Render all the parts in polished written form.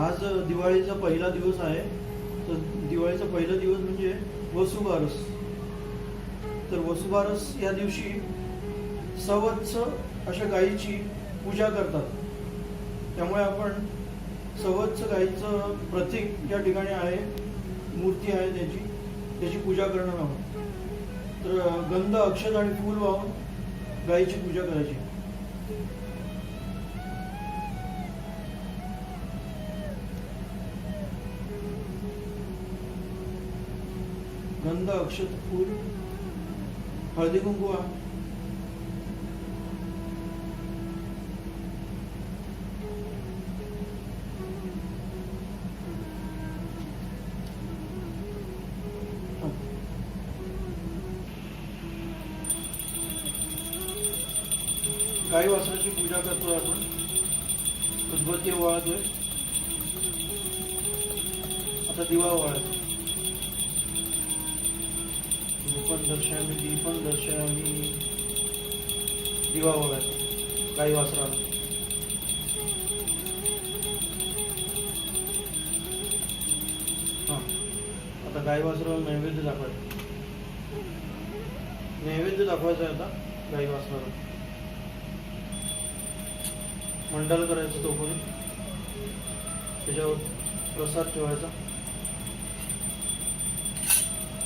आज दिवाळीचा पहिला दिवस आहे. तर दिवाळीचा पहिला दिवस म्हणजे वसुबारस. तर वसुबारस या दिवशी सवत्स अशा गायीची पूजा करतात. त्यामुळे आपण सवत्स गायीचं प्रतीक या ठिकाणी आहे, मूर्ती आहे त्याची पूजा करणं आहोत. तर गंध, अक्षत आणि फूल वाहून गायीची पूजा करायची. गंध, अक्षत, फूल, हळदी कुंकू. गाई वासराची पूजा करतोय आपण. उदबत्ती ओवाळतोय. आता दिवा ओवाळतो. धूपं दर्शयामि, दीपं दर्शयामि. दिवा ओवाळतो गाई वासराला. आता गाई वासराला नैवेद्य दाखवायचं. नैवेद्य दाखवायचं आहे आता गाई वासराला. मंडल करायचं तोपर्यंत. त्याच्यावर प्रसाद ठेवायचा.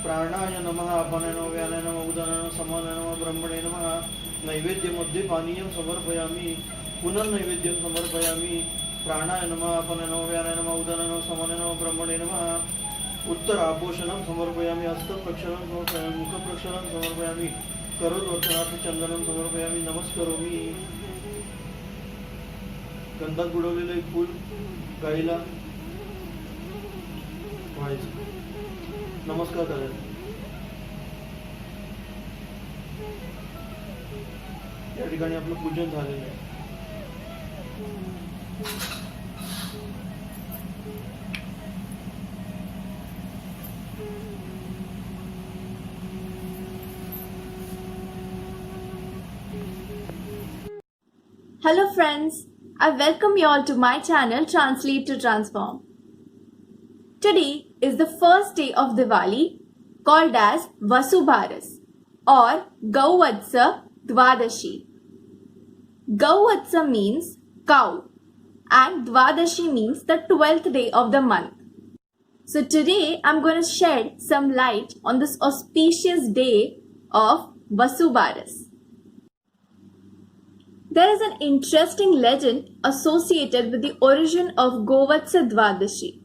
प्राणाय नमः, अपानाय नमः, व्यानाय नमः, उदानाय नमः, समानाय नमः, ब्रह्मणे नमः. नैवेद्यमध्ये पानीयं समर्पयामि, पुनर्नैवेद्यं समर्पयामि. प्राणाय नमः, अपानाय नमः, व्यानाय नमः, उदानाय नमः, समानाय नमः, ब्रह्मणे नमः. उत्तरापोषणं समर्पयामि, हस्तप्रक्षालनं समर्पयामि, मुखप्रक्षालनं समर्पयामि, करोदवर्चनार्थं चंदनं समर्पयामि. नमस्करोमि. गंधात बुडवलेलं एक फूल गाईला व्हायचं. नमस्कार करायचा. या ठिकाणी आपलं पूजन झालेलं आहे. Hello friends, I welcome you all to my channel Translate to Transform. Today is the first day of Diwali called as Vasubaras or Gauvatsa Dwadashi. Gauvatsa means cow and Dwadashi means the 12th day of the month. So today I'm going to shed some light on this auspicious day of Vasubaras. There is an interesting legend associated with the origin of Gauvatsa Dwadashi.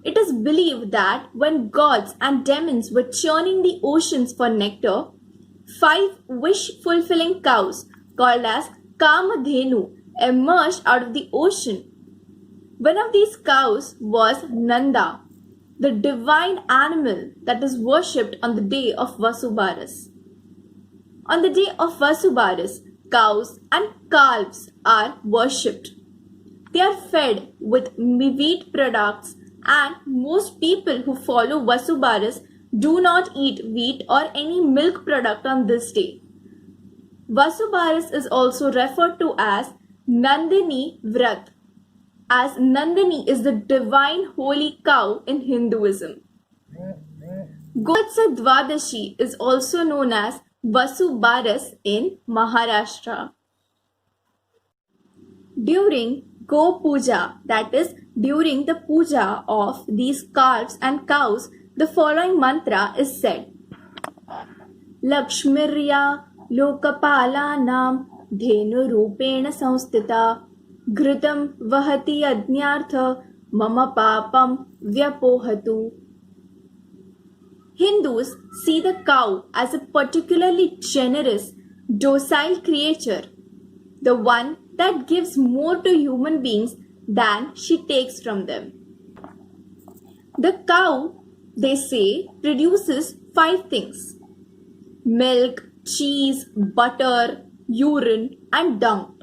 It is believed that when gods and demons were churning the oceans for nectar, 5 wish-fulfilling cows called as Kamadhenu emerged out of the ocean. One of these cows was Nanda, the divine animal that is worshipped on the day of Vasubaras. On the day of Vasubaras, cows and calves are worshipped. They are fed with wheat products, and most people who follow Vasubaras do not eat wheat or any milk product on this day. Vasubaras is also referred to as Nandini Vrat, as Nandini is the divine holy cow in Hinduism. Gauvatsa Dwadashi is also known as Vasubaras in Maharashtra. During Go Puja, that is during the puja of these calves and cows, the following mantra is said. Lakshmirya lokapalanam dhenu rupena samstita ghritam vahati ajnartha mama papam vyapohatu. Hindus see the cow as a particularly generous, docile creature, the one that gives more to human beings than she takes from them. The cow, they say, produces 5 things: milk, cheese, butter, urine, and dung.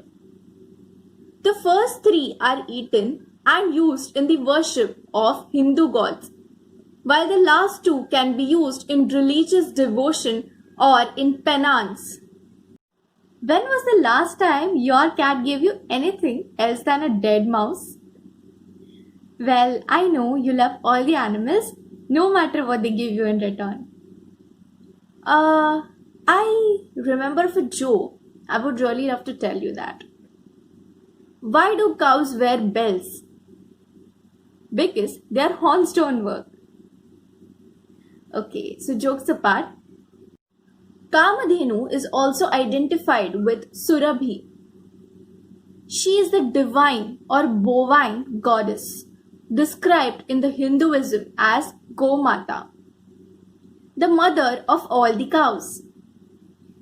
The first 3 are eaten and used in the worship of Hindu gods, while the last 2 can be used in religious devotion or in penance. When was the last time your cat gave you anything else than a dead mouse? Well, I know you love all the animals, no matter what they give you in return. I remember of a joke. I would really love to tell you that. Why do cows wear bells? Because their horns don't work. Okay, so jokes apart, Kamadhenu is also identified with Surabhi. She is the divine or bovine goddess, described in the Hinduism as Gomata, the mother of all the cows.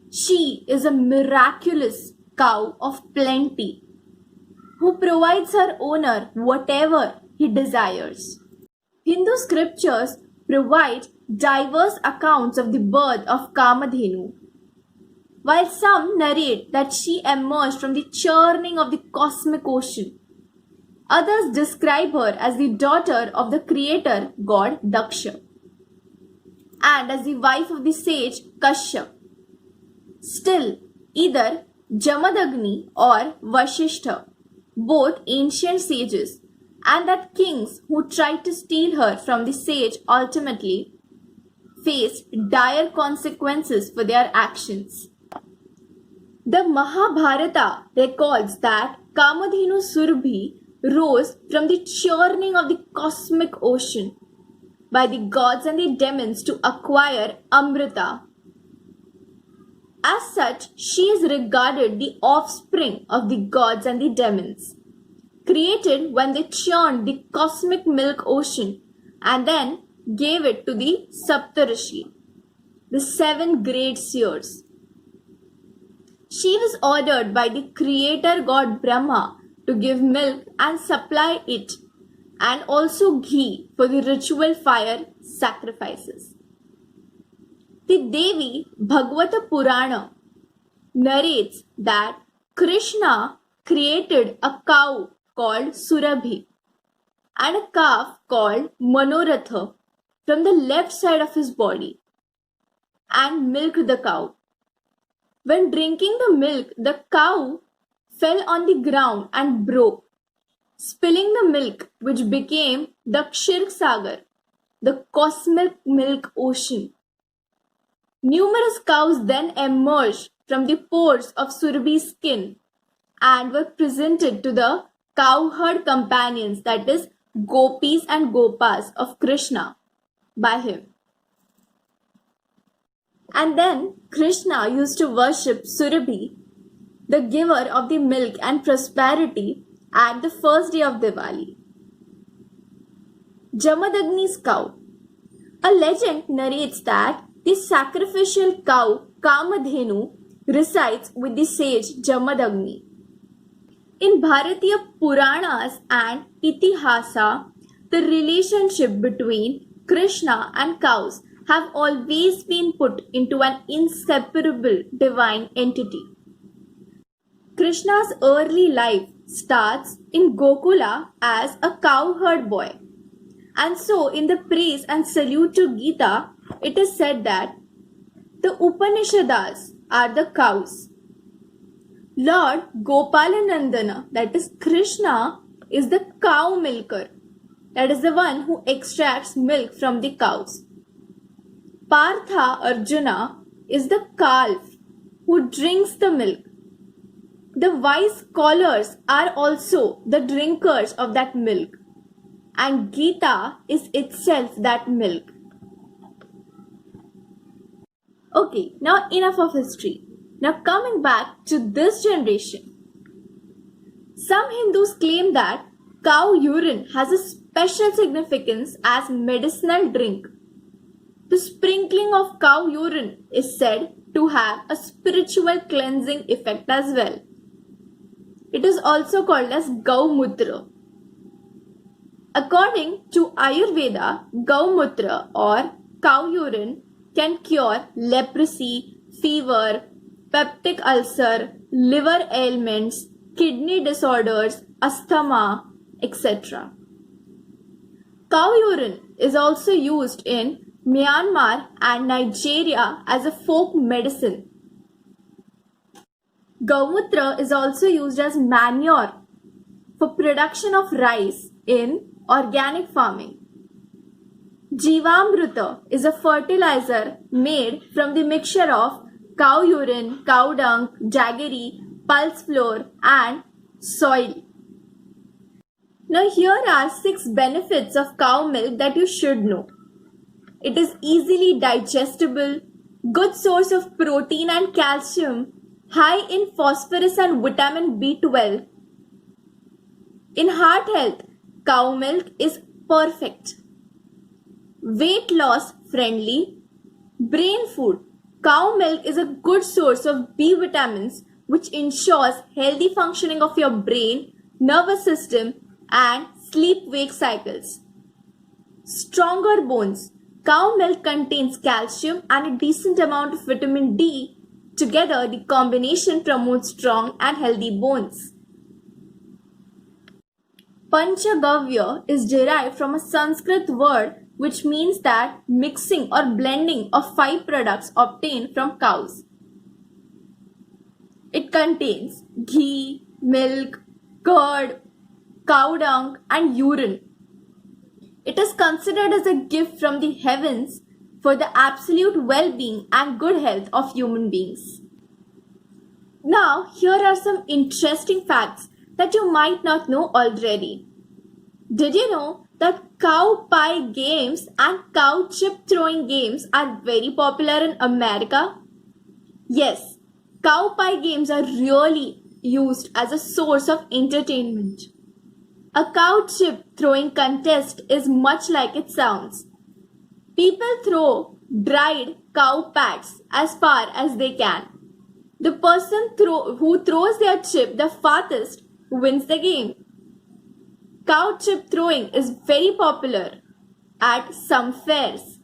She is a miraculous cow of plenty who provides her owner whatever he desires. Hindu scriptures provide diverse accounts of the birth of Kamadhenu. While some narrate that she emerged from the churning of the cosmic ocean, others describe her as the daughter of the creator god Daksha and as the wife of the sage Kashyap. Still, either Jamadagni or Vasishtha, both ancient sages, and that kings who tried to steal her from the sage ultimately faced dire consequences for their actions. The Mahabharata records that Kamadhenu Surabhi rose from the churning of the cosmic ocean by the gods and the demons to acquire Amrita. As such, she is regarded the offspring of the gods and the demons, created when they churned the cosmic milk ocean and then gave it to the Saptarishi, the 7 great seers. She was ordered by the creator god Brahma to give milk and supply it, and also ghee for the ritual fire sacrifices. The Devi Bhagavata Purana narrates that Krishna created a cow called Surabhi and a calf called Manoratha from the left side of his body and milked the cow. When drinking the milk, the cow fell on the ground and broke, spilling the milk, which became the Kshir Sagar, the cosmic milk ocean. Numerous cows then emerged from the pores of Surabhi's skin and were presented to the cowherd companions, that is, gopis and gopas of Krishna, by him. And then Krishna used to worship Surabhi, the giver of the milk and prosperity, at the first day of Diwali. Jamadagni's cow. A legend narrates that the sacrificial cow Kamadhenu resides with the sage Jamadagni. In Bharatiya Puranas and Itihasa, the relationship between Krishna and cows have always been put into an inseparable divine entity. Krishna's early life starts in Gokula as a cowherd boy. And so in the praise and salute to Gita, it is said that the Upanishads are the cows. Lord Gopalanandana, that is Krishna, is the cow milker. That is the one who extracts milk from the cows. Partha Arjuna is the calf who drinks the milk. The wise scholars are also the drinkers of that milk, and Gita is itself that milk. Okay, now enough of history. Now coming back to this generation. Some Hindus claim that cow urine has a special significance as medicinal drink. The sprinkling of cow urine is said to have a spiritual cleansing effect as well. It is also called as Gaumutra. According to Ayurveda, Gaumutra or cow urine can cure leprosy, fever, peptic ulcer, liver ailments, kidney disorders, asthma, etc. Cow urine is also used in Myanmar and Nigeria as a folk medicine. Gaumutra is also used as manure for production of rice in organic farming. Jivamruta is a fertilizer made from the mixture of cow urine, cow dung, jaggery, pulse flour, and soil. Now, here are 6 benefits of cow milk that you should know. It is easily digestible, good source of protein and calcium, high in phosphorus and vitamin B12. In heart health, cow milk is perfect. Weight loss friendly. Brain food. Cow milk is a good source of B vitamins which ensures healthy functioning of your brain, nervous system, and sleep-wake cycles. Stronger bones. Cow milk contains calcium and a decent amount of vitamin D. Together, the combination promotes strong and healthy bones. Panchagavya is derived from a Sanskrit word which means that mixing or blending of 5 products obtained from cows. It contains ghee, milk, curd, cow dung, and urine. It is considered as a gift from the heavens for the absolute well-being and good health of human beings. Now, here are some interesting facts that you might not know already. Did you know that cow pie games and cow chip throwing games are very popular in America? Yes, cow pie games are really used as a source of entertainment. A cow chip throwing contest is much like it sounds. People throw dried cow pats as far as they can. The person who throws their chip the farthest wins the game. Cow chip throwing is very popular at some fairs.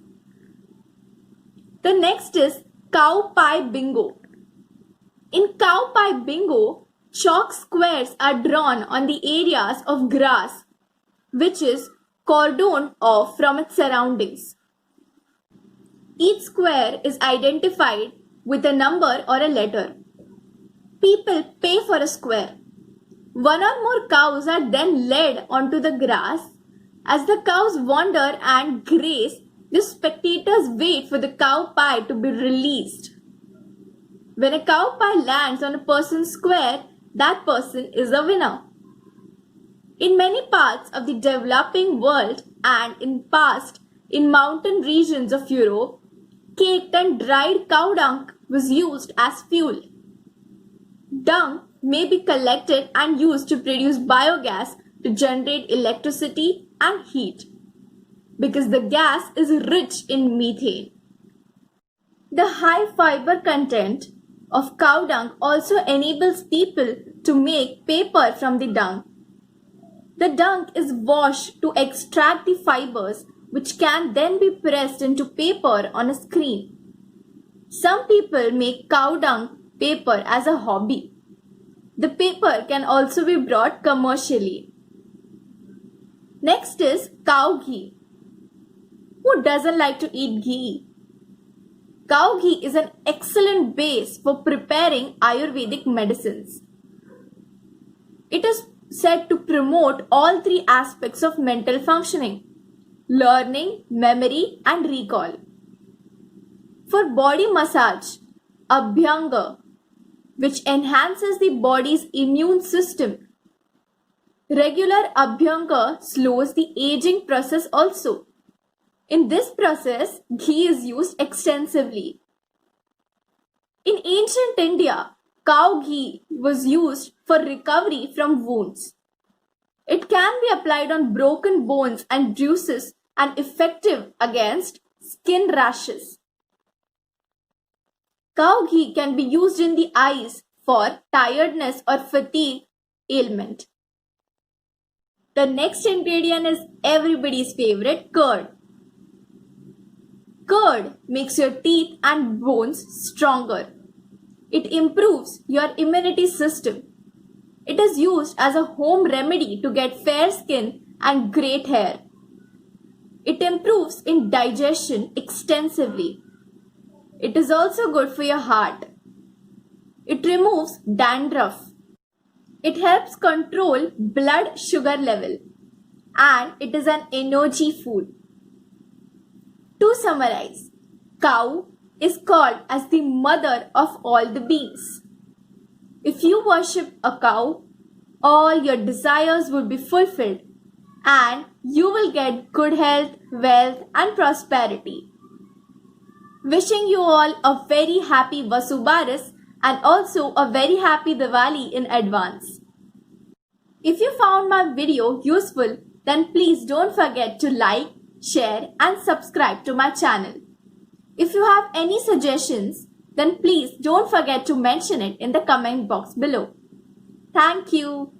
The next is cow pie bingo. In cow pie bingo, chalk squares are drawn on the areas of grass which is cordoned off from its surroundings. Each square is identified with a number or a letter. People pay for a square. 1 or more cows are then led onto the grass. As the cows wander and graze, the spectators wait for the cow pie to be released. When a cow pie lands on a person's square, that person is a winner. In many parts of the developing world and in mountain regions of Europe, caked and dried cow dung was used as fuel. Dung may be collected and used to produce biogas to generate electricity and heat because the gas is rich in methane. The high fiber content of cow dung also enables people to make paper from the dung. The dung is washed to extract the fibers which can then be pressed into paper on a screen. Some people make cow dung paper as a hobby. The paper can also be bought commercially. Next is cow ghee. Who doesn't like to eat ghee? Cow ghee is an excellent base for preparing Ayurvedic medicines. It is said to promote all 3 aspects of mental functioning: learning, memory, and recall. For body massage, Abhyanga, which enhances the body's immune system. Regular Abhyanga slows the aging process also. In this process, ghee is used extensively. In ancient India, cow ghee was used for recovery from wounds. It can be applied on broken bones and bruises and effective against skin rashes. Cow ghee can be used in the eyes for tiredness or fatigue ailment. The next ingredient is everybody's favorite, curd. Curd makes your teeth and bones stronger. It improves your immunity system. It is used as a home remedy to get fair skin and great hair. It improves in digestion extensively. It is also good for your heart. It removes dandruff. It helps control blood sugar level. and it is an energy food. To summarize, cow is called as the mother of all the beings. If you worship a cow, all your desires will be fulfilled and you will get good health, wealth and prosperity. Wishing you all a very happy Vasubaras and also a very happy Diwali in advance. If you found my video useful, then please don't forget to like, share and subscribe to my channel. If you have any suggestions, then please don't forget to mention it in the comment box below. Thank you.